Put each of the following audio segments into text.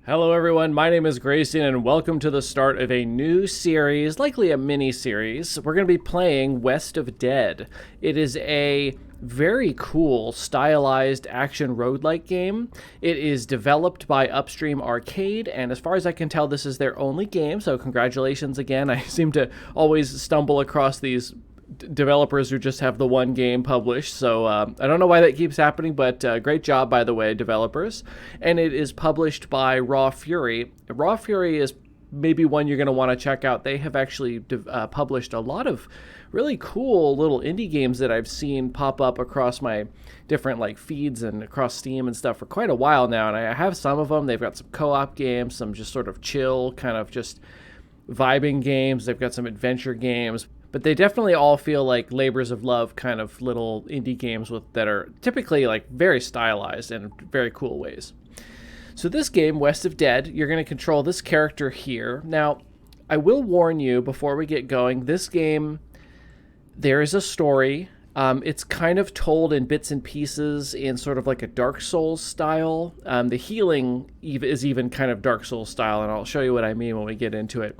Hello everyone, my name is Grayson and welcome to the start of a new series, likely a mini-series. We're going to be playing West of Dead. It is a very cool, stylized action roguelike game. It is developed by Upstream Arcade, and as far as I can tell, this is their only game, so congratulations again. I seem to always stumble across these developers who just have the one game published, so I don't know why that keeps happening, but great job, by the way, developers. And it is published by Raw Fury. Raw Fury is maybe one you're going to want to check out. They have actually published a lot of really cool little indie games that I've seen pop up across my different feeds and across Steam and stuff for quite a while now, and I have some of them. They've got some co-op games, some just sort of chill, kind of just vibing games. They've got some adventure games. But they definitely all feel like labors of love kind of little indie games that are typically very stylized in very cool ways. So this game, West of Dead, you're going to control this character here. Now, I will warn you before we get going, this game, there is a story. It's kind of told in bits and pieces in sort of like a Dark Souls style. The healing is even kind of Dark Souls style, and I'll show you what I mean when we get into it.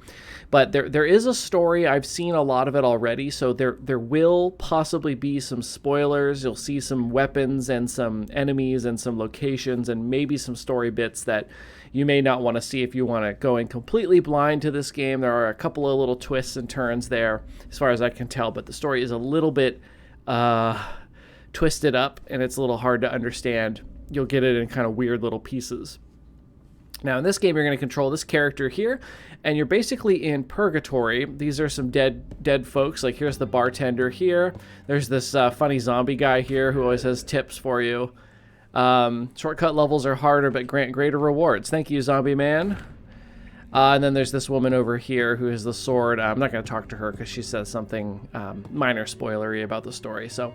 But there is a story. I've seen a lot of it already, so there will possibly be some spoilers. You'll see some weapons and some enemies and some locations and maybe some story bits that you may not want to see if you want to go in completely blind to this game. There are a couple of little twists and turns there, as far as I can tell, but the story is a little bit twisted up, and it's a little hard to understand. You'll get it in kind of weird little pieces. Now, in this game, you're going to control this character here, and you're basically in Purgatory. These are some dead folks. Like, here's the bartender here. There's this funny zombie guy here who always has tips for you. Shortcut levels are harder, but grant greater rewards. Thank you, zombie man. And then there's this woman over here who has the sword. I'm not going to talk to her because she says something minor spoilery about the story. So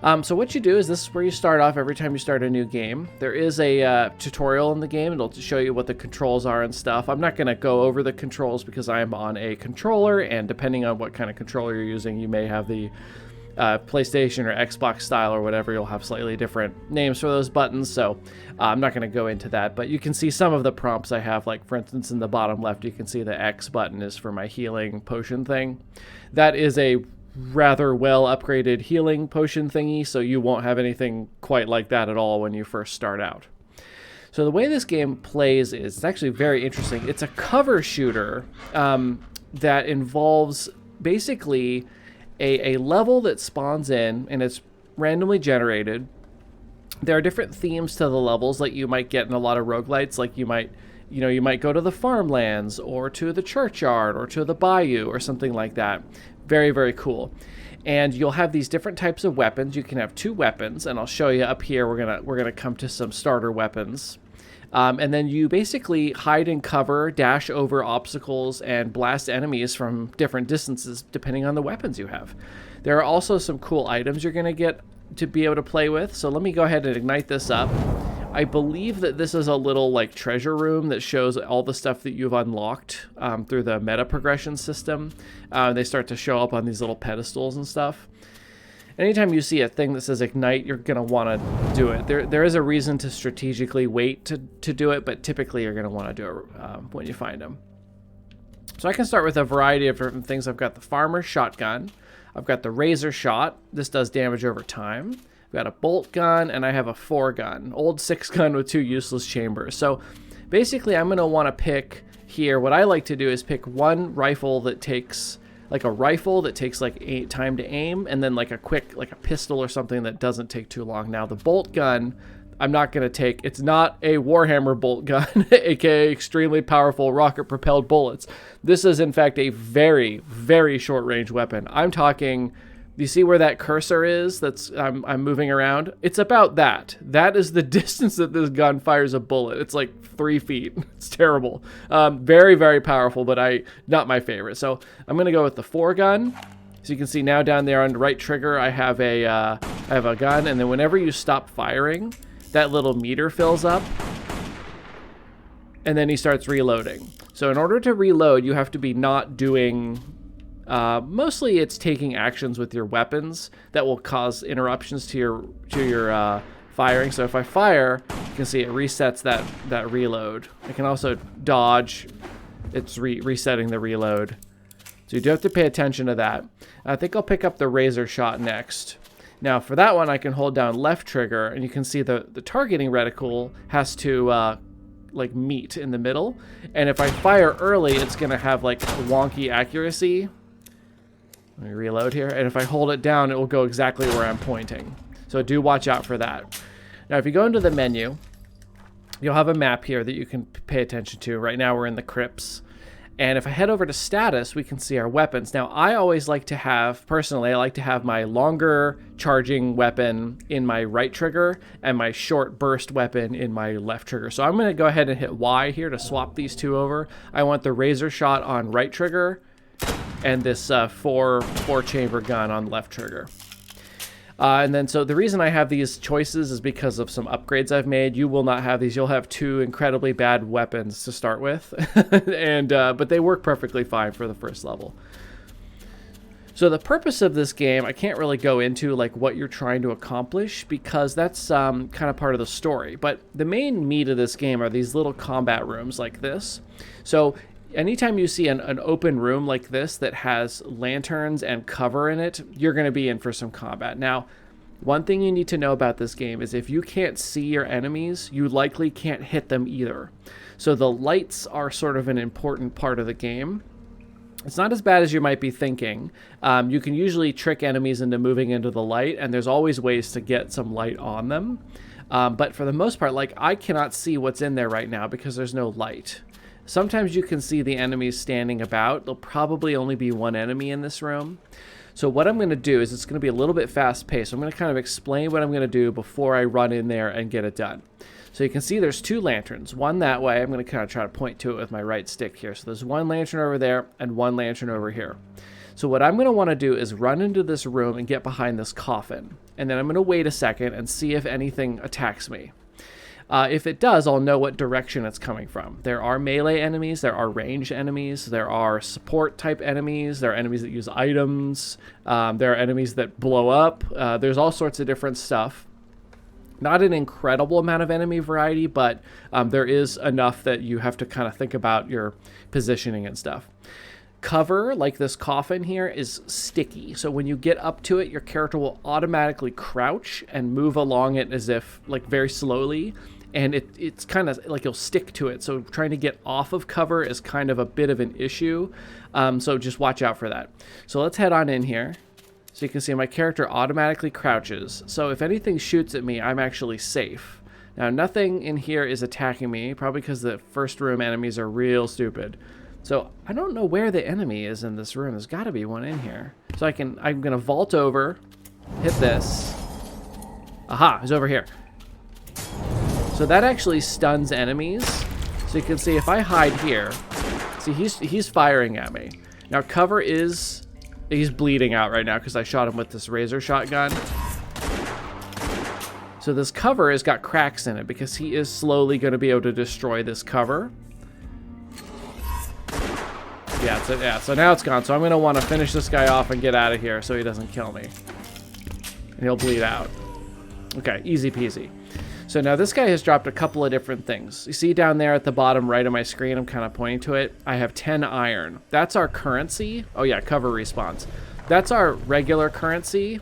what you do is this is where you start off every time you start a new game. There is a tutorial in the game. It'll show you what the controls are and stuff. I'm not going to go over the controls because I am on a controller, and depending on what kind of controller you're using, you may have the PlayStation or Xbox style or whatever. You'll have slightly different names for those buttons, so I'm not going to go into that, but you can see some of the prompts I have. Like, for instance, in the bottom left, you can see the X button is for my healing potion thing. That is a rather well upgraded healing potion thingy, so you won't have anything quite like that at all when you first start out. So the way this game plays is it's actually very interesting. It's a cover shooter that involves basically a level that spawns in, and it's randomly generated. There are different themes to the levels like you might get in a lot of roguelites. Like you might go to the farmlands or to the churchyard or to the bayou or something like that. Very, very cool. And you'll have these different types of weapons. You can have two weapons, and I'll show you up here. We're gonna come to some starter weapons. And then you basically hide and cover, dash over obstacles, and blast enemies from different distances depending on the weapons you have. There are also some cool items you're going to get to be able to play with. So let me go ahead and ignite this up. I believe that this is a little treasure room that shows all the stuff that you've unlocked through the meta progression system. They start to show up on these little pedestals and stuff. Anytime you see a thing that says ignite, you're going to want to do it. There is a reason to strategically wait to do it, but typically you're going to want to do it when you find them. So I can start with a variety of different things. I've got the farmer's shotgun. I've got the razor shot. This does damage over time. I've got a bolt gun, and I have a 4-gun. Old 6-gun with 2 useless chambers. So basically I'm going to want to pick here. What I like to do is pick one rifle that takes... a rifle that takes time to aim, and then a quick a pistol or something that doesn't take too long. Now the bolt gun, I'm not going to take. It's not a Warhammer bolt gun, aka extremely powerful rocket propelled bullets. This is in fact a very, very short range weapon. I'm talking. You see where that cursor is? I'm moving around. It's about that. That is the distance that this gun fires a bullet. It's 3 feet. It's terrible. Very, very powerful, but not my favorite. So I'm gonna go with the 4-gun. So you can see now down there on the right trigger, I have a gun, and then whenever you stop firing, that little meter fills up, and then he starts reloading. So in order to reload, you have to be not doing. Mostly it's taking actions with your weapons that will cause interruptions to your firing. So if I fire, can see it resets that reload. I can also dodge. It's resetting the reload. So you do have to pay attention to that. I think I'll pick up the razor shot next. Now for that one, I can hold down left trigger, and you can see the targeting reticle has to like meet in the middle. And if I fire early, it's gonna have like wonky accuracy. Let me reload here. And if I hold it down, it will go exactly where I'm pointing. So do watch out for that. Now if you go into the menu, you'll have a map here that you can pay attention to. Right now we're in the crypts. And if I head over to status, we can see our weapons. Now, I always like to have, personally, I like to have my longer charging weapon in my right trigger and my short burst weapon in my left trigger. So I'm going to go ahead and hit Y here to swap these two over. I want the razor shot on right trigger and this four chamber gun on left trigger. And then, so the reason I have these choices is because of some upgrades I've made. You will not have these. You'll have two incredibly bad weapons to start with, and but they work perfectly fine for the first level. So the purpose of this game, I can't really go into like what you're trying to accomplish because that's kind of part of the story. But the main meat of this game are these little combat rooms like this. So anytime you see an open room like this that has lanterns and cover in it, you're going to be in for some combat. Now, one thing you need to know about this game is if you can't see your enemies, you likely can't hit them either. So the lights are sort of an important part of the game. It's not as bad as you might be thinking. You can usually trick enemies into moving into the light, and there's always ways to get some light on them. But for the most part, like I cannot see what's in there right now because there's no light. Sometimes you can see the enemies standing about. There'll probably only be one enemy in this room. So what I'm going to do is it's going to be a little bit fast-paced. I'm going to kind of explain what I'm going to do before I run in there and get it done. So you can see there's two lanterns. One that way. I'm going to kind of try to point to it with my right stick here. So there's one lantern over there and one lantern over here. So what I'm going to want to do is run into this room and get behind this coffin. And then I'm going to wait a second and see if anything attacks me. If it does, I'll know what direction it's coming from. There are melee enemies, there are ranged enemies, there are support type enemies, there are enemies that use items, there are enemies that blow up, there's all sorts of different stuff. Not an incredible amount of enemy variety, but there is enough that you have to kind of think about your positioning and stuff. Cover, like this coffin here, is sticky. So when you get up to it, your character will automatically crouch and move along it as if, like, very slowly. And it's kind of like you'll stick to it. So trying to get off of cover is kind of a bit of an issue. So just watch out for that. So let's head on in here. So you can see my character automatically crouches. So if anything shoots at me, I'm actually safe. Now, nothing in here is attacking me, probably because the first room enemies are real stupid. So I don't know where the enemy is in this room. There's got to be one in here. So I'm going to vault over, hit this. Aha, he's over here. So that actually stuns enemies. So you can see if I hide here, see he's firing at me. Now cover is, he's bleeding out right now because I shot him with this razor shotgun. So this cover has got cracks in it because he is slowly going to be able to destroy this cover. Yeah, so now it's gone. So I'm going to want to finish this guy off and get out of here so he doesn't kill me. And he'll bleed out. Okay, easy peasy. So now this guy has dropped a couple of different things. You see down there at the bottom right of my screen, I'm kind of pointing to it. I have 10 iron. That's our currency. Oh yeah, cover respawns. That's our regular currency.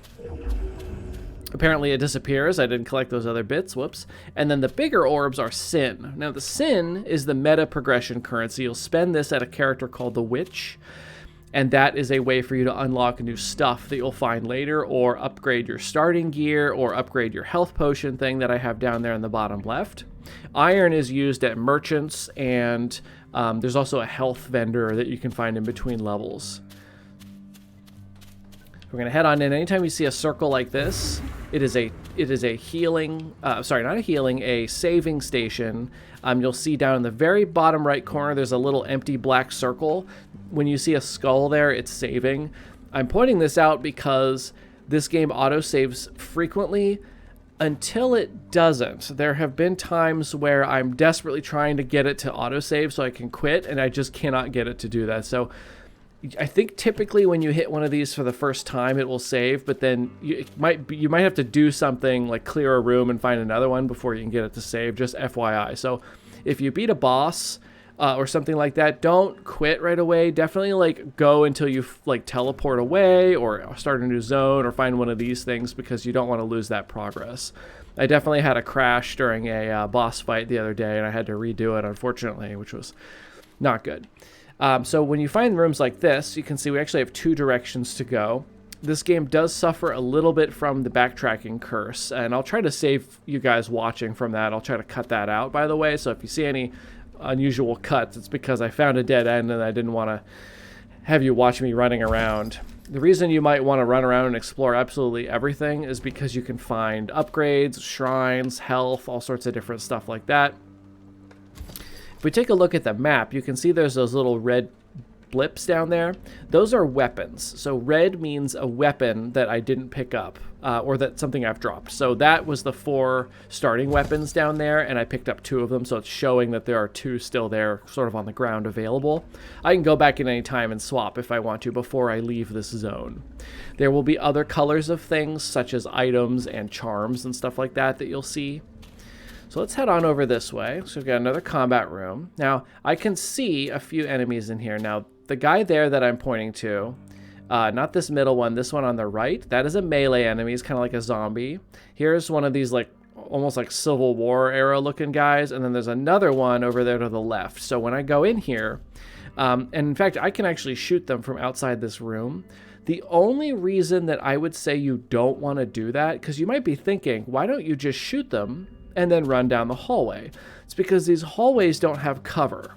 Apparently it disappears. I didn't collect those other bits. Whoops. And then the bigger orbs are sin. Now the sin is the meta progression currency. You'll spend this at a character called the Witch. And that is a way for you to unlock new stuff that you'll find later, or upgrade your starting gear, or upgrade your health potion thing that I have down there in the bottom left. Iron is used at merchants, and there's also a health vendor that you can find in between levels. We're going to head on in. Anytime you see a circle like this, it is a healing, a saving station. You'll see down in the very bottom right corner, there's a little empty black circle. When you see a skull there, it's saving. I'm pointing this out because this game autosaves frequently until it doesn't. There have been times where I'm desperately trying to get it to autosave so I can quit, and I just cannot get it to do that. So I think typically when you hit one of these for the first time, it will save, but then you might have to do something like clear a room and find another one before you can get it to save, just FYI. So if you beat a boss or something like that, don't quit right away. Definitely like go until you like teleport away or start a new zone or find one of these things, because you don't want to lose that progress. I definitely had a crash during a boss fight the other day, and I had to redo it, unfortunately, which was not good. So when you find rooms like this, you can see we actually have 2 directions to go. This game does suffer a little bit from the backtracking curse, and I'll try to save you guys watching from that. I'll try to cut that out, by the way, so if you see any unusual cuts, it's because I found a dead end and I didn't want to have you watch me running around. The reason you might want to run around and explore absolutely everything is because you can find upgrades, shrines, health, all sorts of different stuff like that. If we take a look at the map, you can see there's those little red blips down there. Those are weapons. So red means a weapon that I didn't pick up, or that something I've dropped. So that was the 4 starting weapons down there, and I picked up 2 of them, so it's showing that there are 2 still there sort of on the ground available. I can go back at any time and swap if I want to before I leave this zone. There will be other colors of things, such as items and charms and stuff like that you'll see. So let's head on over this way. So we've got another combat room. Now, I can see a few enemies in here. Now, the guy there that I'm pointing to, not this middle one, this one on the right, that is a melee enemy. He's kind of like a zombie. Here's one of these like almost like Civil War era looking guys, and then there's another one over there to the left. So when I go in here, and in fact, I can actually shoot them from outside this room. The only reason that I would say you don't want to do that, because you might be thinking, why don't you just shoot them and then run down the hallway? It's because these hallways don't have cover.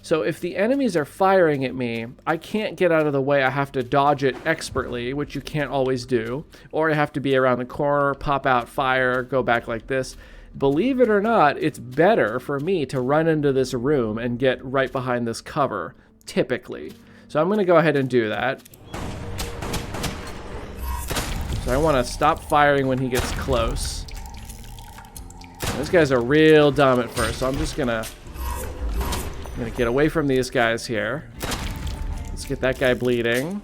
So if the enemies are firing at me, I can't get out of the way. I have to dodge it expertly, which you can't always do. Or I have to be around the corner, pop out, fire, go back like this. Believe it or not, it's better for me to run into this room and get right behind this cover, typically. So I'm going to go ahead and do that. So I want to stop firing when he gets close. Those guys are real dumb at first, so I'm gonna get away from these guys here. Let's get that guy bleeding.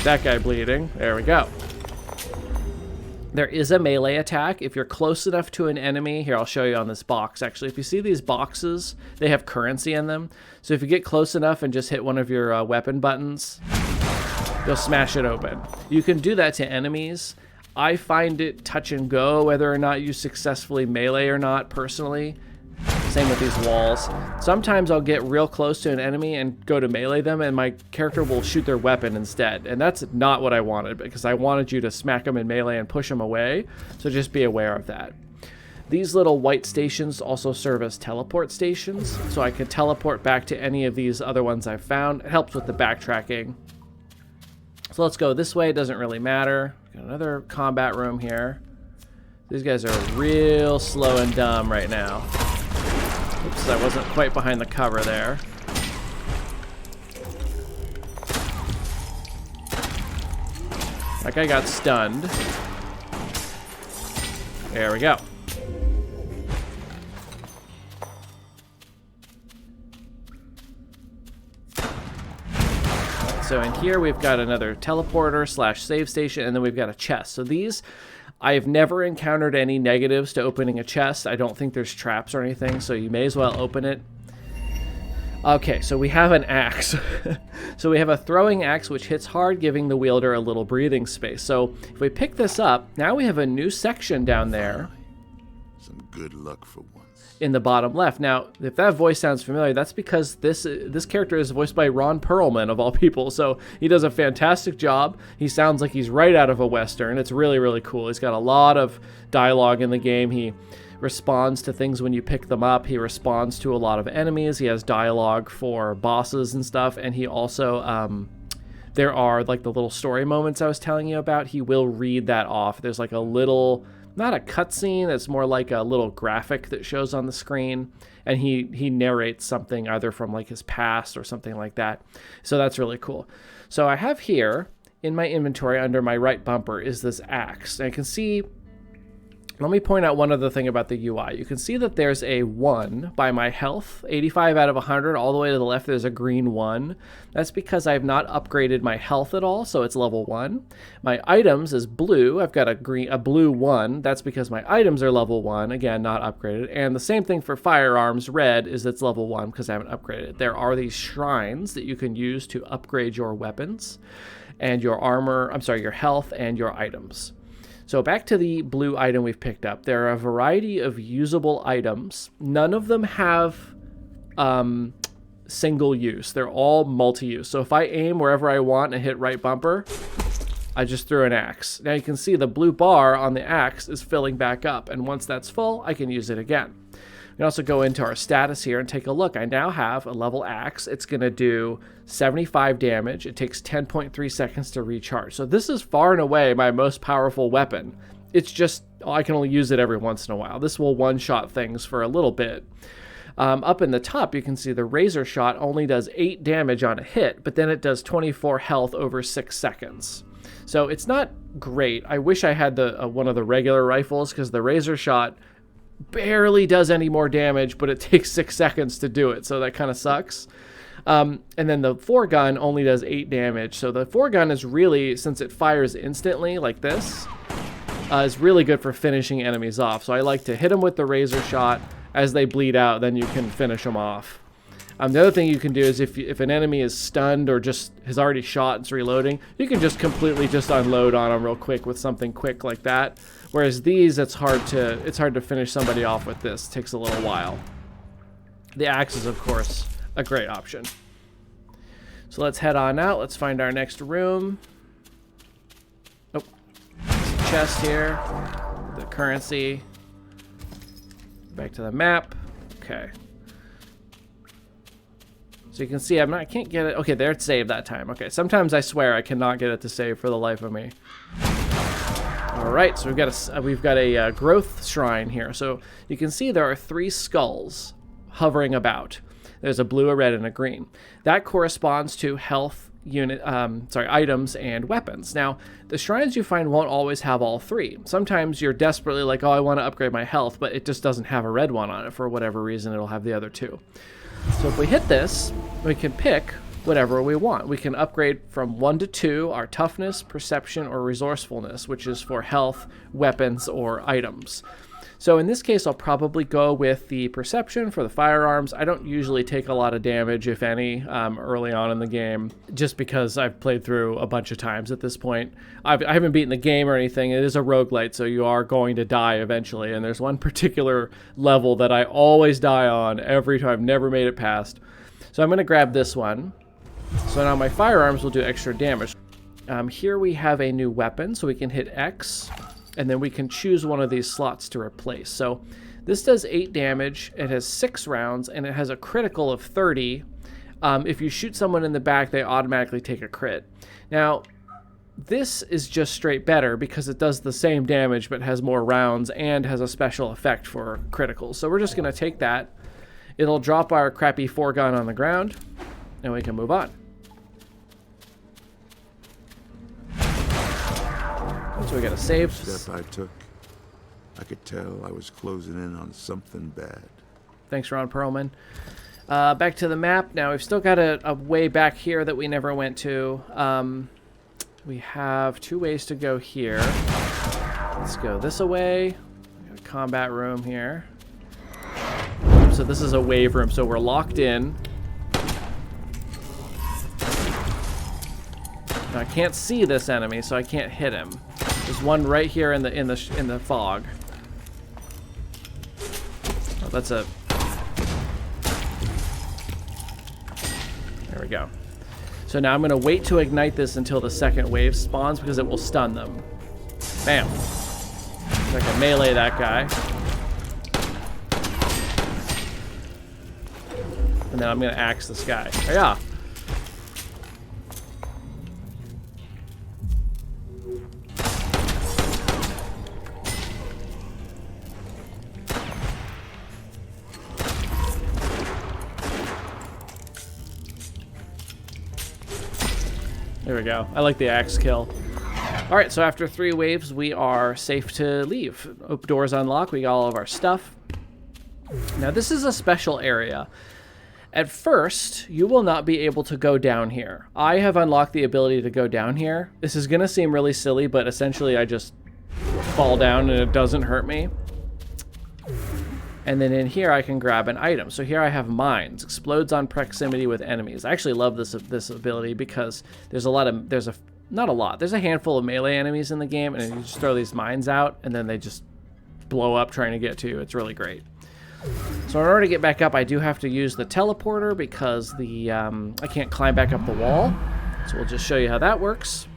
That guy bleeding. There we go. There is a melee attack. If you're close enough to an enemy, here I'll show you on this box actually. If you see these boxes, they have currency in them. So if you get close enough and just hit one of your weapon buttons, you'll smash it open. You can do that to enemies. I find it touch and go whether or not you successfully melee or not, personally. Same with these walls. Sometimes I'll get real close to an enemy and go to melee them, and my character will shoot their weapon instead. And that's not what I wanted, because I wanted you to smack them in melee and push them away. So just be aware of that. These little white stations also serve as teleport stations, so I can teleport back to any of these other ones I've found. It helps with the backtracking. So let's go this way. It doesn't really matter. Got another combat room here. These guys are real slow and dumb right now. Oops, I wasn't quite behind the cover there. That guy got stunned. There we go. So in here we've got another teleporter / save station, and then we've got a chest. So these, I've never encountered any negatives to opening a chest. I don't think there's traps or anything, so you may as well open it. Okay, so we have an axe. So we have a throwing axe which hits hard, giving the wielder a little breathing space. So if we pick this up, now we have a new section down there. Some good luck for once. In the bottom left. Now, if that voice sounds familiar, that's because this character is voiced by Ron Perlman, of all people. So he does a fantastic job. He sounds like he's right out of a Western. It's really, really cool. He's got a lot of dialogue in the game. He responds to things when you pick them up. He responds to a lot of enemies. He has dialogue for bosses and stuff. And he also, there are like the little story moments I was telling you about. He will read that off. There's like a little... not a cutscene, it's more like a little graphic that shows on the screen, and he narrates something either from like his past or something like that. So that's really cool. So I have here in my inventory under my right bumper is this axe. And I can see Let me point out one other thing about the UI. You can see that there's a 1 by my health. 85 out of 100. All the way to the left, there's a green 1. That's because I have not upgraded my health at all, so it's level 1. My items is blue. I've got a blue 1. That's because my items are level 1. Again, not upgraded. And the same thing for firearms. Red is it's level 1 because I haven't upgraded it. There are these shrines that you can use to upgrade your weapons and your armor. I'm sorry, your health and your items. So back to the blue item we've picked up. There are a variety of usable items. None of them have single use. They're all multi-use. So if I aim wherever I want and hit right bumper, I just threw an axe. Now you can see the blue bar on the axe is filling back up. And once that's full, I can use it again. We can also go into our status here and take a look. I now have a level axe. It's going to do 75 damage. It takes 10.3 seconds to recharge. So this is far and away my most powerful weapon. It's just, I can only use it every once in a while. This will one-shot things for a little bit. Up in the top, you can see the razor shot only does 8 damage on a hit, but then it does 24 health over 6 seconds. So it's not great. I wish I had the one of the regular rifles, because the razor shot barely does any more damage, but it takes 6 seconds to do it, so that kind of sucks. And then the foregun only does 8 damage, so the foregun is really, since it fires instantly like this, is really good for finishing enemies off. So I like to hit them with the razor shot. As they bleed out, then you can finish them off. The other thing you can do is if an enemy is stunned or just has already shot and is reloading, you can just completely just unload on them real quick with something quick like that. Whereas these, it's hard to finish somebody off with this. It takes a little while. The axe is, of course, a great option. So let's head on out. Let's find our next room. Oh, there's a chest here. The currency. Back to the map. Okay. So you can see I can't get it. Okay, there it saved that time. Okay, sometimes I swear I cannot get it to save for the life of me. All right, so we've got a growth shrine here. So you can see there are 3 skulls hovering about. There's a blue, a red, and a green. That corresponds to health items and weapons. Now, the shrines you find won't always have all 3. Sometimes you're desperately like, oh, I want to upgrade my health, but it just doesn't have a red one on it. For whatever reason, it'll have the other 2. So if we hit this, we can pick whatever we want. We can upgrade from 1 to 2 our toughness, perception, or resourcefulness, which is for health, weapons, or items. So in this case, I'll probably go with the perception for the firearms. I don't usually take a lot of damage, if any, early on in the game, just because I've played through a bunch of times at this point. I haven't beaten the game or anything. It is a roguelite, so you are going to die eventually. And there's one particular level that I always die on every time. I've never made it past. So I'm going to grab this one. So now my firearms will do extra damage. Here we have a new weapon, so we can hit X. And then we can choose one of these slots to replace. So this does 8 damage, it has 6 rounds, and it has a critical of 30. If you shoot someone in the back, they automatically take a crit. Now, this is just straight better because it does the same damage but has more rounds and has a special effect for criticals. So we're just going to take that. It'll drop our crappy foregun on the ground, and we can move on. So we got a save. Step I took, I could tell I was closing in on something bad. Thanks, Ron Perlman. Back to the map. Now, we've still got a way back here that we never went to. We have 2 ways to go here. Let's go this way. We got a combat room here. So this is a wave room, so we're locked in. Now, I can't see this enemy, so I can't hit him. There's one right here in the fog. Oh, that's a. There we go. So now I'm gonna wait to ignite this until the second wave spawns because it will stun them. Bam. So I can melee that guy. And then I'm gonna axe this guy. Oh, yeah. There we go. I like the axe kill. All right, so after 3 waves, we are safe to leave. Open doors unlocked. We got all of our stuff. Now, this is a special area. At first, you will not be able to go down here. I have unlocked the ability to go down here. This is going to seem really silly, but essentially I just fall down and it doesn't hurt me. And then in here, I can grab an item. So here I have mines. Explodes on proximity with enemies. I actually love this ability because there's a handful of melee enemies in the game, and you just throw these mines out, and then they just blow up trying to get to you. It's really great. So in order to get back up, I do have to use the teleporter because I can't climb back up the wall. So we'll just show you how that works.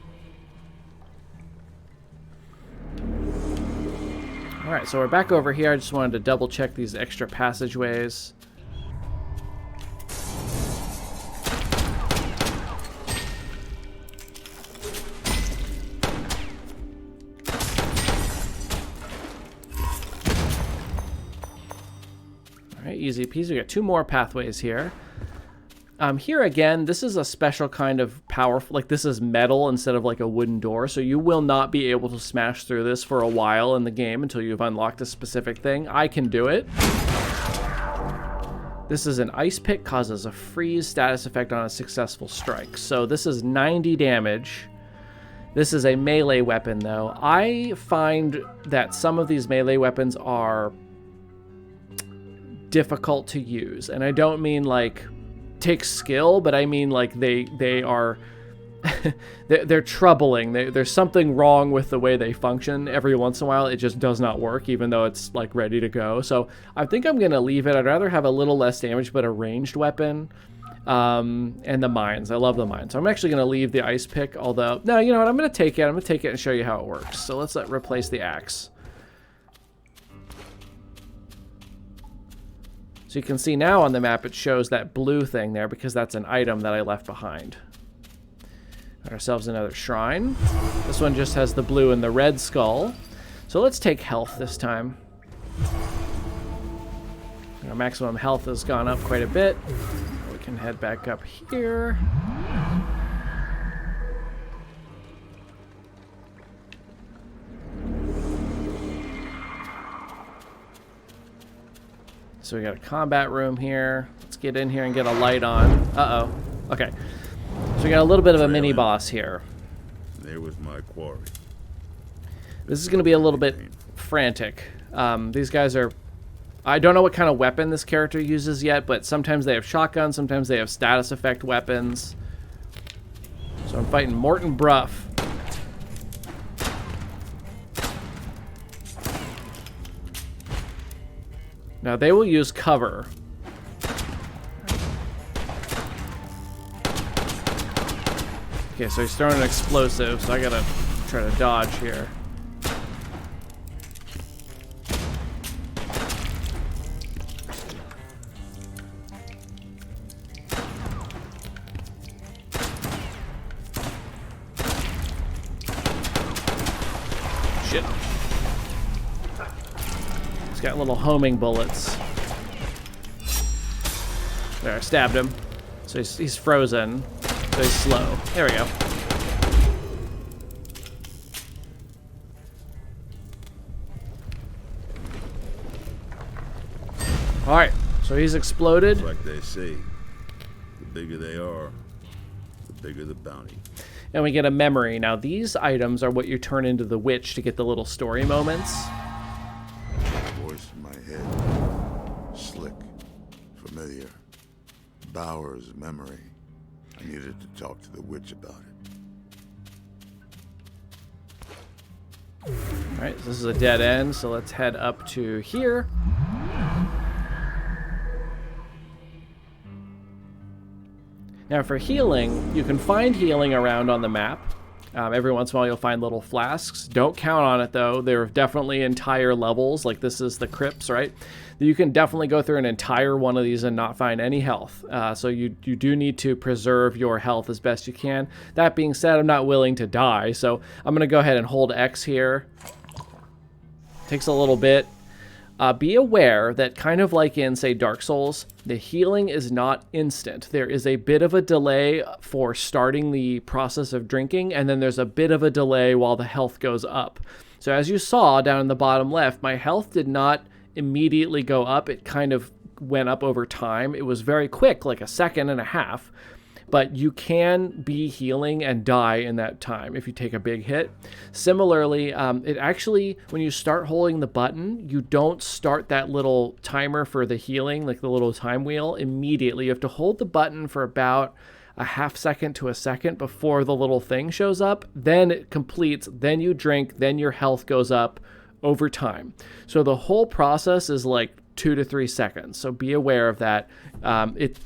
All right, so we're back over here. I just wanted to double check these extra passageways. Easy peasy. We got 2 more pathways here. Here again, this is a special kind of powerful, like this is metal instead of like a wooden door, so you will not be able to smash through this for a while in the game until you've unlocked a specific thing. I can do it. This is an ice pick, causes a freeze status effect on a successful strike. So this is 90 damage. This is a melee weapon though. I find that some of these melee weapons are difficult to use, and I don't mean like take skill, but I mean like they are they're troubling. There's something wrong with the way they function. Every once in a while it just does not work, even though it's like ready to go. So I think I'm gonna leave it. I'd rather have a little less damage but a ranged weapon. And the mines. I love the mines. So I'm actually gonna leave the ice pick, although no, you know what, I'm gonna take it and show you how it works. So let's replace the axe. So you can see now on the map it shows that blue thing there because that's an item that I left behind. Got ourselves another shrine. This one just has the blue and the red skull. So let's take health this time. Our maximum health has gone up quite a bit. We can head back up here. So we got a combat room here. Let's get in here and get a light on. Uh-oh. Okay. So we got a little bit of a mini boss here. There was my quarry. This is going to be a little bit frantic. These guys are... I don't know what kind of weapon this character uses yet, but sometimes they have shotguns, sometimes they have status effect weapons. So I'm fighting Morton Bruff. Now they will use cover. Okay, so he's throwing an explosive, so I gotta try to dodge here. Shit. He's got little homing bullets. There, I stabbed him. So he's frozen. So he's slow. There we go. Alright, so he's exploded. Like they say, the bigger they are, the bigger the bounty. And we get a memory. Now these items are what you turn into the witch to get the little story moments. Voice in my head. Slick. Familiar. Bauer's memory. I needed to talk to the witch about it. Alright, so this is a dead end, so let's head up to here. Now for healing, you can find healing around on the map. Every once in a while you'll find little flasks. Don't count on it though. There are definitely entire levels, like this is the crypts, right? You can definitely go through an entire one of these and not find any health. So you do need to preserve your health as best you can. That being said, I'm not willing to die, so I'm gonna go ahead and hold X here. Takes a little bit. Be aware that kind of like in, say, Dark Souls, the healing is not instant. There is a bit of a delay for starting the process of drinking, and then there's a bit of a delay while the health goes up. So as you saw down in the bottom left, my health did not immediately go up. It kind of went up over time. It was very quick, like a second and a half. But you can be healing and die in that time if you take a big hit. Similarly, it actually, when you start holding the button, you don't start that little timer for the healing, like the little time wheel, immediately. You have to hold the button for about a half second to a second before the little thing shows up. Then it completes, then you drink, then your health goes up over time. So the whole process is like 2 to 3 seconds. So be aware of that.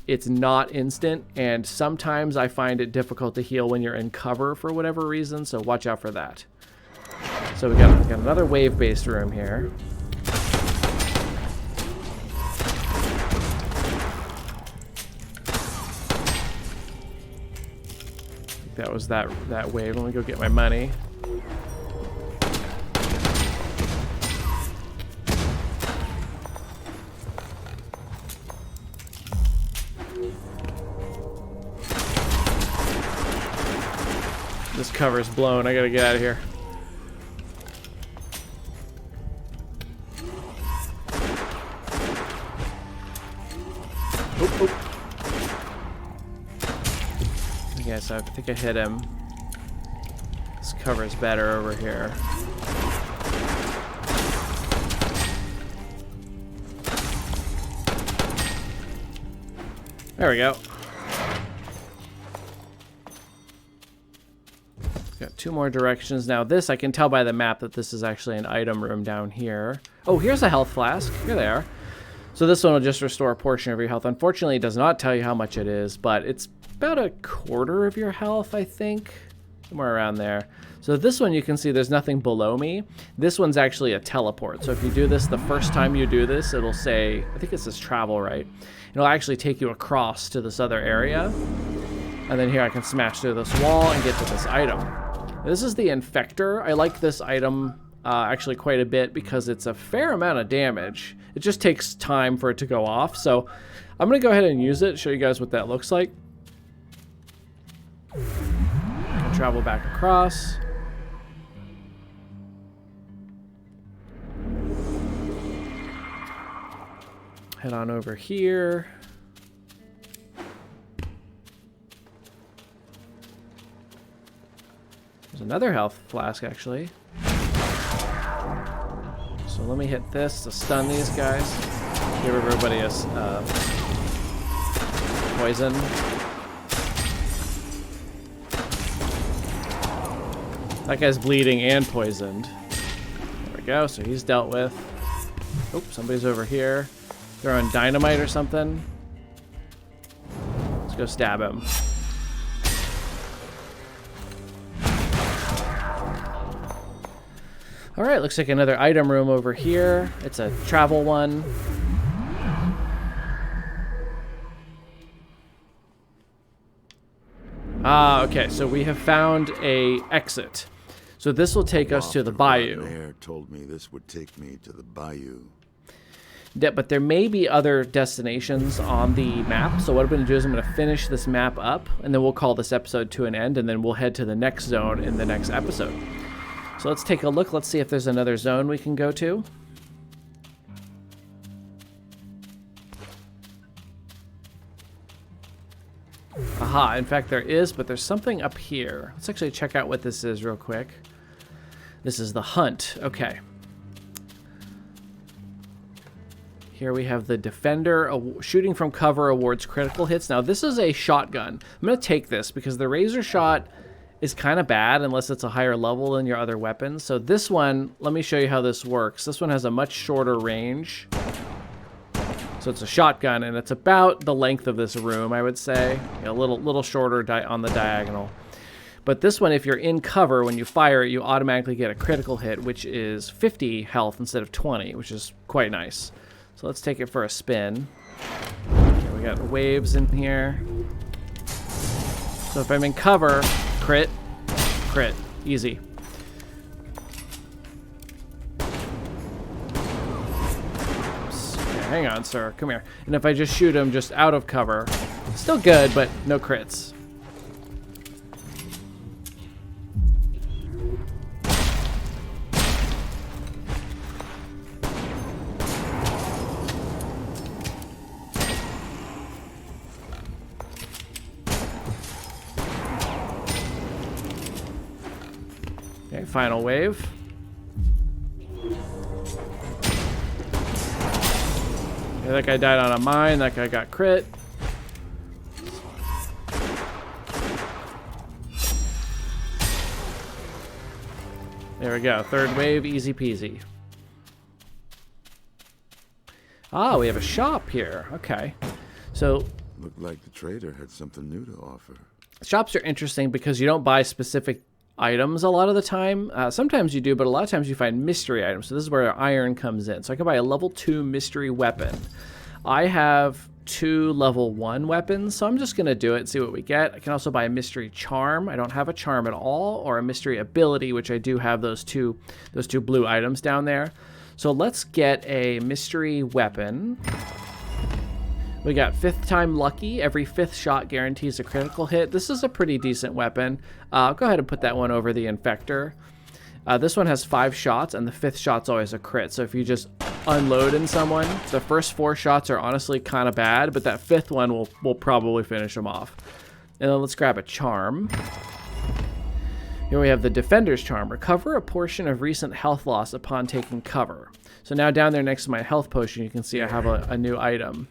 It's not instant, and sometimes I find it difficult to heal when you're in cover for whatever reason, so watch out for that. So we got another wave-based room here. That was that wave. Let me go get my money. This cover's blown. I gotta get out of here. Oop, oop. Okay, so I think I hit him. This cover's better over here. There we go. Got 2 more directions. Now this, I can tell by the map that this is actually an item room down here. Oh, here's a health flask. Here they are. So this one will just restore a portion of your health. Unfortunately, it does not tell you how much it is, but it's about a quarter of your health, I think. Somewhere around there. So this one, you can see there's nothing below me. This one's actually a teleport. So if you do this the first time you do this, it'll say, I think it says travel, right? It'll actually take you across to this other area. And then here I can smash through this wall and get to this item. This is the Infector. I like this item actually quite a bit because it's a fair amount of damage. It just takes time for it to go off. So I'm going to go ahead and use it, show you guys what that looks like. I'll travel back across. Head on over here. There's another health flask, actually. So let me hit this to stun these guys. Give everybody a poison. That guy's bleeding and poisoned. There we go, so he's dealt with. Oh, somebody's over here. Throwing dynamite or something. Let's go stab him. All right, looks like another item room over here. It's a travel one. Okay, so we have found a exit. So this will take us to the bayou. Air told me this would take me to the bayou. Yeah, but there may be other destinations on the map. So what I'm going to do is I'm going to finish this map up, and then we'll call this episode to an end, and then we'll head to the next zone in the next episode. So let's take a look. Let's see if there's another zone we can go to. Aha, in fact there is, but there's something up here. Let's actually check out what this is real quick. This is the hunt. Okay. Here we have the Defender. Shooting from cover awards critical hits. Now this is a shotgun. I'm going to take this because the Razor Shot is kind of bad unless it's a higher level than your other weapons. So this one, let me show you how this works. This one has a much shorter range. So it's a shotgun, and it's about the length of this room, I would say. A little shorter on the diagonal. But this one, if you're in cover, when you fire it, you automatically get a critical hit, which is 50 health instead of 20, which is quite nice. So let's take it for a spin. Okay, we got waves in here. So if I'm in cover, crit, crit, easy. Hang on, sir. Come here. And if I just shoot him just out of cover, still good, but no crits. Okay, final wave. Okay, that guy died on a mine. That guy got crit. There we go. Third wave, easy peasy. Ah, we have a shop here. Okay. So Looked like the trader had something new to offer. shops are interesting because you don't buy specific items a lot of the time. Sometimes you do, but a lot of times you find mystery items. So this is where iron comes in. So I can buy a level 2 mystery weapon. I have 2 level 1 weapons, so I'm just going to do it and see what we get. I can also buy a mystery charm. I don't have a charm at all, or a mystery ability, which I do have those two blue items down there. So let's get a mystery weapon. We got 5th time lucky. Every 5th shot guarantees a critical hit. This is a pretty decent weapon. I'll go ahead and put that one over the infector. This one has 5 shots, and the 5th shot's always a crit. So if you just unload in someone, the first 4 shots are honestly kind of bad, but that 5th one will probably finish them off. And then let's grab a charm. Here we have the Defender's Charm. Recover a portion of recent health loss upon taking cover. So now down there next to my health potion, you can see I have a new item.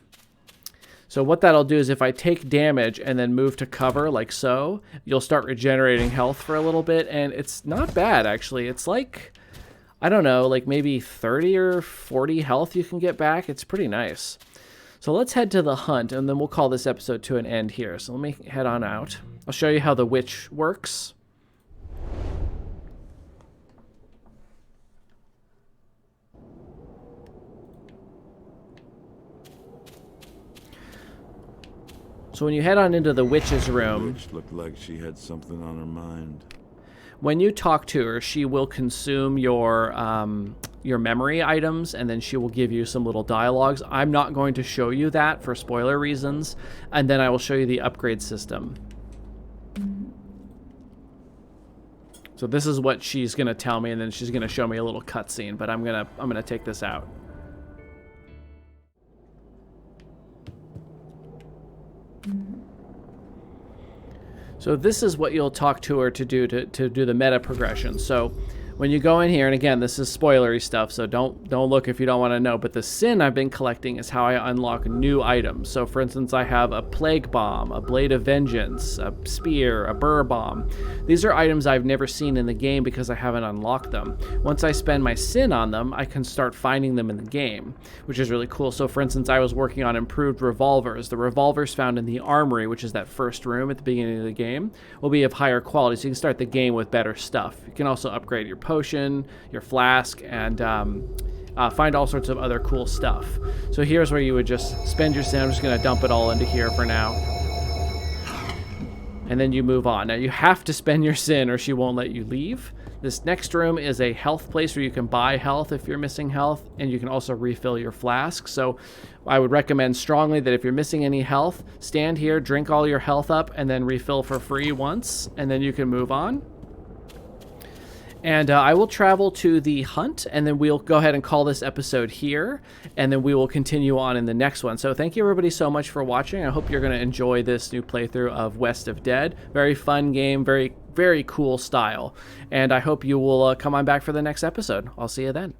So what that'll do is if I take damage and then move to cover like so, you'll start regenerating health for a little bit, and it's not bad actually. It's like, I don't know, like maybe 30 or 40 health you can get back. It's pretty nice. So let's head to the hunt, and then we'll call this episode to an end here. So let me head on out. I'll show you how the witch works. So when you head on into the witch's room, Witch looked like she had something on her mind. when you talk to her, she will consume your memory items, and then she will give you some little dialogues. I'm not going to show you that for spoiler reasons, and then I will show you the upgrade system. So this is what she's gonna tell me, and then she's gonna show me a little cutscene. But I'm gonna take this out. So this is what you'll talk to her to do the meta progression. So when you go in here, and again, this is spoilery stuff, so don't look if you don't want to know, but the sin I've been collecting is how I unlock new items. So for instance, I have a plague bomb, a blade of vengeance, a spear, a burr bomb. These are items I've never seen in the game because I haven't unlocked them. Once I spend my sin on them, I can start finding them in the game, which is really cool. So for instance, I was working on improved revolvers. The revolvers found in the armory, which is that first room at the beginning of the game, will be of higher quality, so you can start the game with better stuff. You can also upgrade your potion, your flask, and find all sorts of other cool stuff. So here's where you would just spend your sin. I'm just going to dump it all into here for now. And then you move on. Now you have to spend your sin or she won't let you leave. This next room is a health place where you can buy health if you're missing health, and you can also refill your flask. So I would recommend strongly that if you're missing any health, stand here, drink all your health up, and then refill for free once, and then you can move on. And I will travel to the hunt, and then we'll go ahead and call this episode here, and then we will continue on in the next one. So thank you everybody so much for watching. I hope you're going to enjoy this new playthrough of West of Dead. Very fun game, very, very cool style. And I hope you will come on back for the next episode. I'll see you then.